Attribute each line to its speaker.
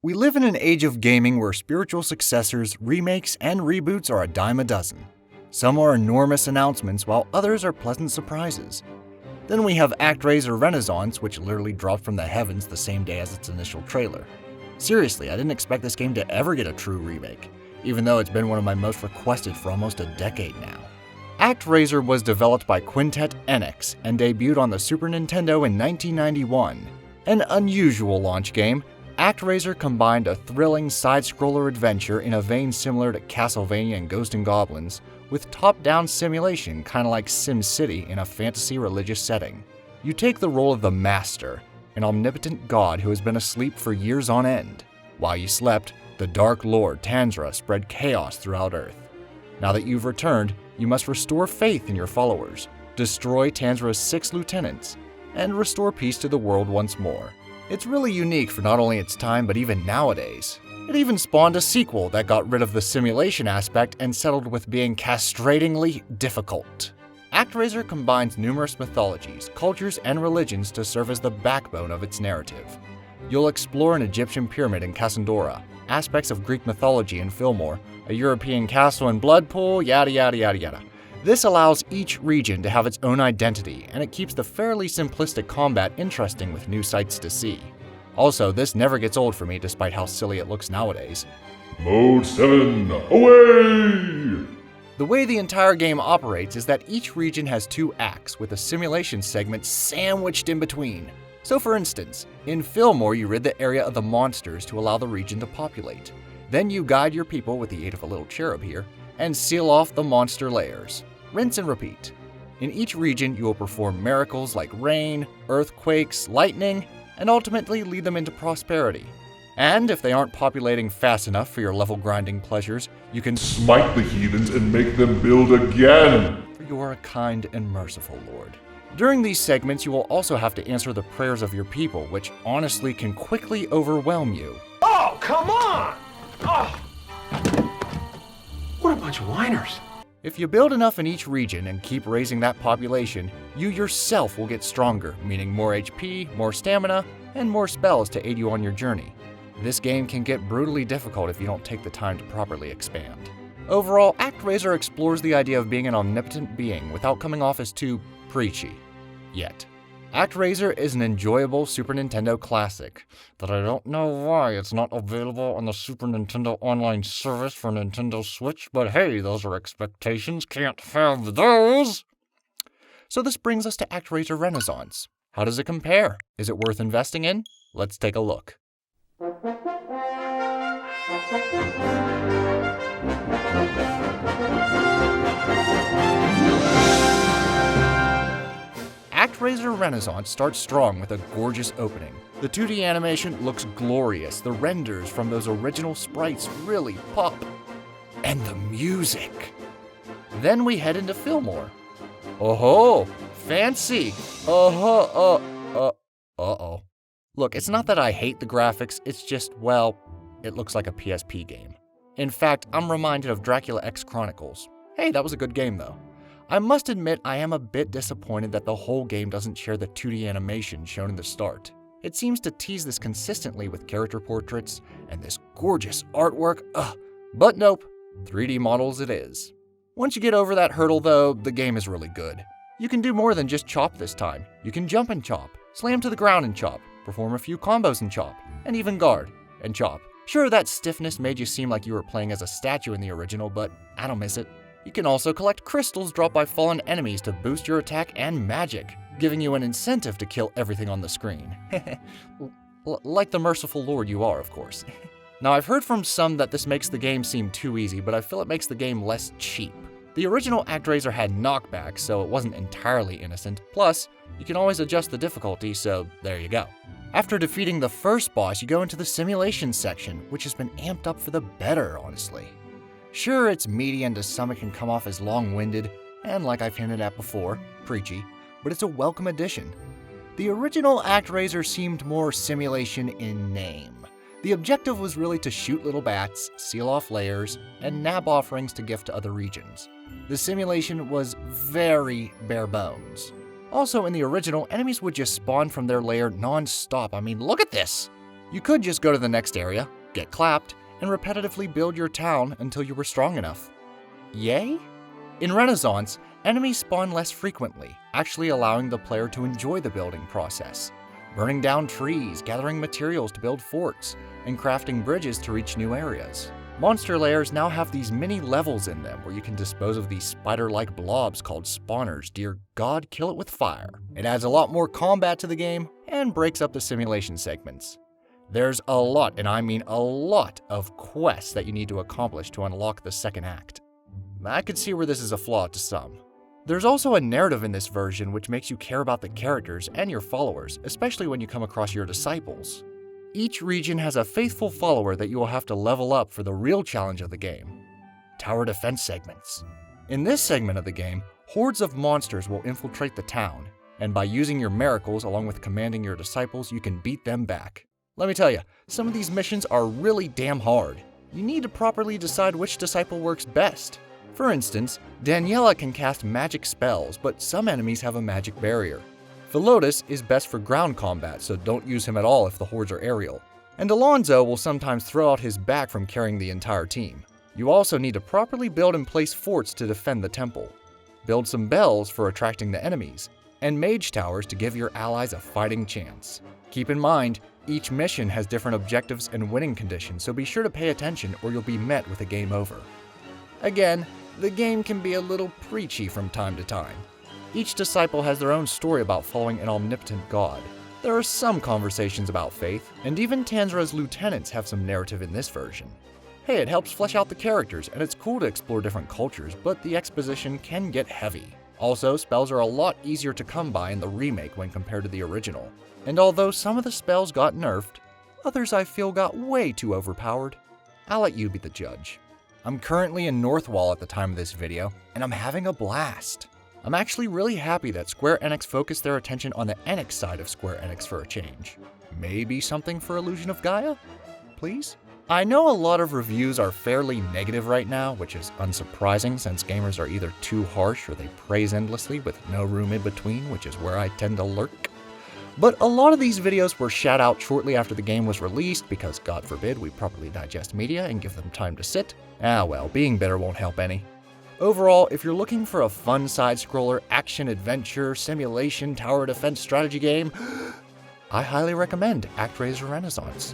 Speaker 1: We live in an age of gaming where spiritual successors, remakes, and reboots are a dime a dozen. Some are enormous announcements, while others are pleasant surprises. Then we have Actraiser Renaissance, which literally dropped from the heavens the same day as its initial trailer. Seriously, I didn't expect this game to ever get a true remake, even though it's been one of my most requested for almost a decade now. Actraiser was developed by Quintet Enix and debuted on the Super Nintendo in 1991. An unusual launch game, Actraiser combined a thrilling side-scroller adventure in a vein similar to Castlevania and Ghosts 'n Goblins, with top-down simulation kinda like SimCity in a fantasy religious setting. You take the role of the Master, an omnipotent god who has been asleep for years on end. While you slept, the Dark Lord Tanzra spread chaos throughout Earth. Now that you've returned, you must restore faith in your followers, destroy Tanzra's 6 lieutenants, and restore peace to the world once more. It's really unique for not only its time, but even nowadays. It even spawned a sequel that got rid of the simulation aspect and settled with being castratingly difficult. Actraiser combines numerous mythologies, cultures, and religions to serve as the backbone of its narrative. You'll explore an Egyptian pyramid in Cassandra, aspects of Greek mythology in Fillmore, a European castle in Bloodpool, yada yada yada yada. This allows each region to have its own identity, and it keeps the fairly simplistic combat interesting with new sights to see. Also, this never gets old for me despite how silly it looks nowadays.
Speaker 2: Mode 7, away!
Speaker 1: The way the entire game operates is that each region has 2 acts with a simulation segment sandwiched in between. So for instance, in Fillmore you rid the area of the monsters to allow the region to populate. Then you guide your people with the aid of a little cherub here, and seal off the monster layers. Rinse and repeat. In each region you will perform miracles like rain, earthquakes, lightning, and ultimately lead them into prosperity. And if they aren't populating fast enough for your level grinding pleasures, you can
Speaker 2: Smite the heathens and make them build again!
Speaker 1: For you are a kind and merciful Lord. During these segments, you will also have to answer the prayers of your people, which honestly can quickly overwhelm you.
Speaker 3: Oh, come on! Oh. What a bunch of whiners.
Speaker 1: If you build enough in each region and keep raising that population, you yourself will get stronger, meaning more HP, more stamina, and more spells to aid you on your journey. This game can get brutally difficult if you don't take the time to properly expand. Overall, Actraiser explores the idea of being an omnipotent being without coming off as too preachy. Yet. Actraiser is an enjoyable Super Nintendo classic that I don't know why it's not available on the Super Nintendo Online service for Nintendo Switch, but hey, those are expectations, can't have those! So this brings us to Actraiser Renaissance. How does it compare? Is it worth investing in? Let's take a look. Actraiser Renaissance starts strong with a gorgeous opening. The 2D animation looks glorious, the renders from those original sprites really pop. And the music! Then we head into Fillmore. Oh-ho! Fancy! Uh-oh. Look, it's not that I hate the graphics, it's just, well, it looks like a PSP game. In fact, I'm reminded of Dracula X Chronicles. Hey, that was a good game though. I must admit I am a bit disappointed that the whole game doesn't share the 2D animation shown in the start. It seems to tease this consistently with character portraits and this gorgeous artwork, but nope, 3D models it is. Once you get over that hurdle though, the game is really good. You can do more than just chop this time. You can jump and chop, slam to the ground and chop, perform a few combos and chop, and even guard and chop. Sure, that stiffness made you seem like you were playing as a statue in the original, but I don't miss it. You can also collect crystals dropped by fallen enemies to boost your attack and magic, giving you an incentive to kill everything on the screen. Like the merciful Lord you are, of course. Now, I've heard from some that this makes the game seem too easy, but I feel it makes the game less cheap. The original Actraiser had knockbacks, so it wasn't entirely innocent. Plus, you can always adjust the difficulty, so there you go. After defeating the first boss, you go into the simulation section, which has been amped up for the better, honestly. Sure, it's meaty and to some it can come off as long-winded, and like I've hinted at before, preachy, but it's a welcome addition. The original Actraiser seemed more simulation in name. The objective was really to shoot little bats, seal off layers, and nab offerings to gift to other regions. The simulation was very bare bones. Also, in the original, enemies would just spawn from their lair non-stop. I mean, look at this! You could just go to the next area, get clapped, and repetitively build your town until you were strong enough. Yay? In Renaissance, enemies spawn less frequently, actually allowing the player to enjoy the building process. Burning down trees, gathering materials to build forts, and crafting bridges to reach new areas. Monster lairs now have these mini levels in them where you can dispose of these spider-like blobs called spawners. Dear God, kill it with fire. It adds a lot more combat to the game and breaks up the simulation segments. There's a lot, and I mean a lot, of quests that you need to accomplish to unlock the second act. I could see where this is a flaw to some. There's also a narrative in this version which makes you care about the characters and your followers, especially when you come across your disciples. Each region has a faithful follower that you will have to level up for the real challenge of the game: tower defense segments. In this segment of the game, hordes of monsters will infiltrate the town, and by using your miracles along with commanding your disciples, you can beat them back. Let me tell you, some of these missions are really damn hard. You need to properly decide which disciple works best. For instance, Daniela can cast magic spells, but some enemies have a magic barrier. Philotis is best for ground combat, so don't use him at all if the hordes are aerial. And Alonso will sometimes throw out his back from carrying the entire team. You also need to properly build and place forts to defend the temple. Build some bells for attracting the enemies, and mage towers to give your allies a fighting chance. Keep in mind, each mission has different objectives and winning conditions, so be sure to pay attention or you'll be met with a game over. Again, the game can be a little preachy from time to time. Each disciple has their own story about following an omnipotent god. There are some conversations about faith, and even Tanzra's lieutenants have some narrative in this version. Hey, it helps flesh out the characters, and it's cool to explore different cultures, but the exposition can get heavy. Also, spells are a lot easier to come by in the remake when compared to the original. And although some of the spells got nerfed, others I feel got way too overpowered. I'll let you be the judge. I'm currently in Northwall at the time of this video, and I'm having a blast. I'm actually really happy that Square Enix focused their attention on the Enix side of Square Enix for a change. Maybe something for Illusion of Gaia? Please? I know a lot of reviews are fairly negative right now, which is unsurprising since gamers are either too harsh or they praise endlessly with no room in between, which is where I tend to lurk. But a lot of these videos were shot out shortly after the game was released because, God forbid, we properly digest media and give them time to sit. Ah well, being bitter won't help any. Overall, if you're looking for a fun side-scroller, action-adventure, simulation, tower defense strategy game, I highly recommend Actraiser Renaissance.